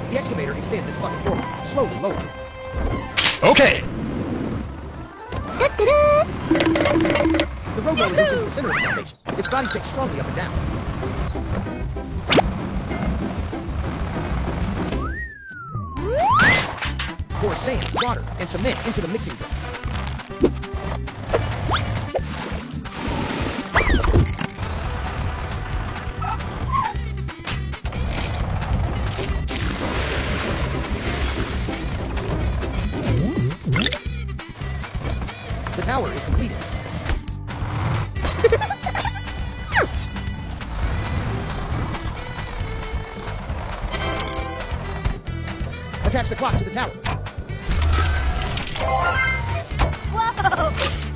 The excavator extends its bucket forward, slowly lowering. Okay. The road roller moves into the center of the foundation. Its body shakes strongly up and down. Pour sand, water, and cement into the mixing drum. The tower is completed. Attach the clock to the tower. Whoa!